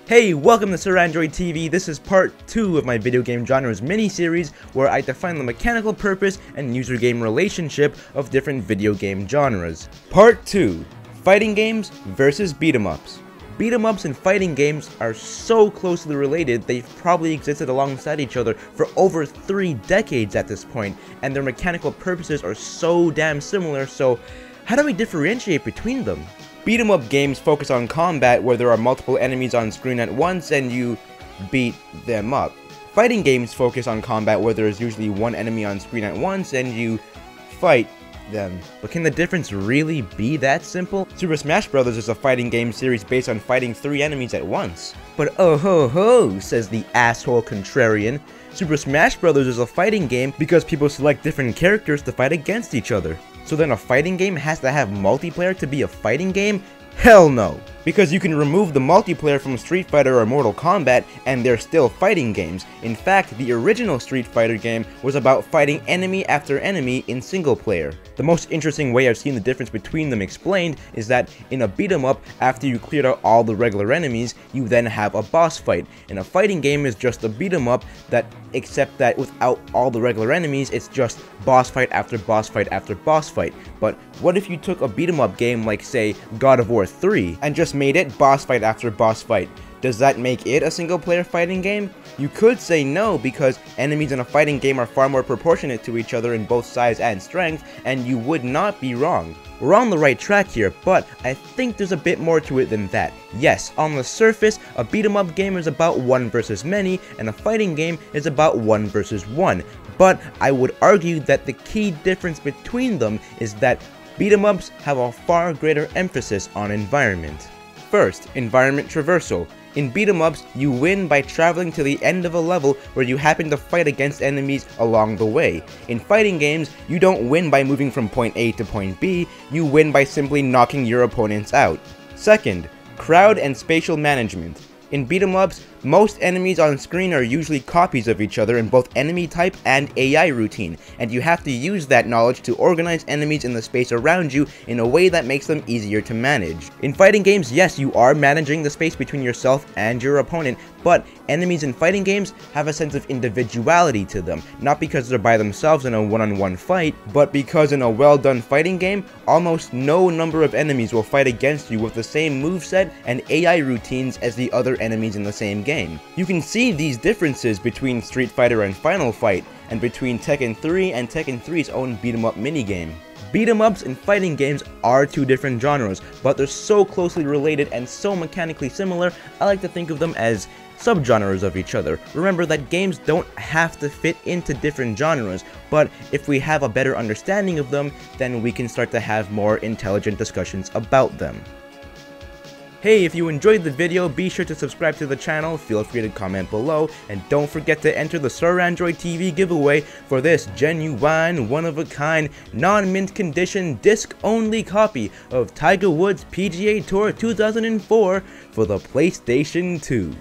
Hey, welcome to SirAndroidTV. This is part 2 of my video game genres mini-series where I define the mechanical purpose and user-game relationship of different video game genres. Part 2. Fighting games versus beat-em-ups. Beat-em-ups and fighting games are so closely related they've probably existed alongside each other for over 3 decades at this point, and their mechanical purposes are so damn similar, so how do we differentiate between them? Beat-em-up games focus on combat where there are multiple enemies on screen at once and you beat them up. Fighting games focus on combat where there is usually one enemy on screen at once and you fight them. But can the difference really be that simple? Super Smash Bros. Is a fighting game series based on fighting 3 enemies at once. But oh ho ho, says the asshole contrarian. Super Smash Bros. Is a fighting game because people select different characters to fight against each other. So then a fighting game has to have multiplayer to be a fighting game? Hell no! Because you can remove the multiplayer from Street Fighter or Mortal Kombat and they're still fighting games. In fact, the original Street Fighter game was about fighting enemy after enemy in single player. The most interesting way I've seen the difference between them explained is that in a beat 'em up, after you cleared out all the regular enemies, you then have a boss fight. And a fighting game is just a beat 'em up except that without all the regular enemies, it's just boss fight after boss fight after boss fight. But what if you took a beat 'em up game like, say, God of War 3 and just made it boss fight after boss fight? Does that make it a single player fighting game? You could say no, because enemies in a fighting game are far more proportionate to each other in both size and strength, and you would not be wrong. We're on the right track here, but I think there's a bit more to it than that. Yes, on the surface, a beat 'em up game is about 1 versus many, and a fighting game is about 1 versus 1. But I would argue that the key difference between them is that beat 'em ups have a far greater emphasis on environment. First, environment traversal. In beat 'em ups, you win by traveling to the end of a level where you happen to fight against enemies along the way. In fighting games, you don't win by moving from point A to point B, you win by simply knocking your opponents out. Second, crowd and spatial management. In beat 'em ups, most enemies on screen are usually copies of each other in both enemy type and AI routine, and you have to use that knowledge to organize enemies in the space around you in a way that makes them easier to manage. In fighting games, yes, you are managing the space between yourself and your opponent, but enemies in fighting games have a sense of individuality to them, not because they're by themselves in a one-on-one fight, but because in a well-done fighting game, almost no number of enemies will fight against you with the same moveset and AI routines as the other enemies in the same game. You can see these differences between Street Fighter and Final Fight, and between Tekken 3 and Tekken 3's own beat 'em up minigame. Beat 'em ups and fighting games are 2 different genres, but they're so closely related and so mechanically similar, I like to think of them as subgenres of each other. Remember that games don't have to fit into different genres, but if we have a better understanding of them, then we can start to have more intelligent discussions about them. Hey, if you enjoyed the video, be sure to subscribe to the channel, feel free to comment below, and don't forget to enter the SirAndroidTV giveaway for this genuine, one-of-a-kind, non-mint condition, disc-only copy of Tiger Woods PGA Tour 2004 for the PlayStation 2.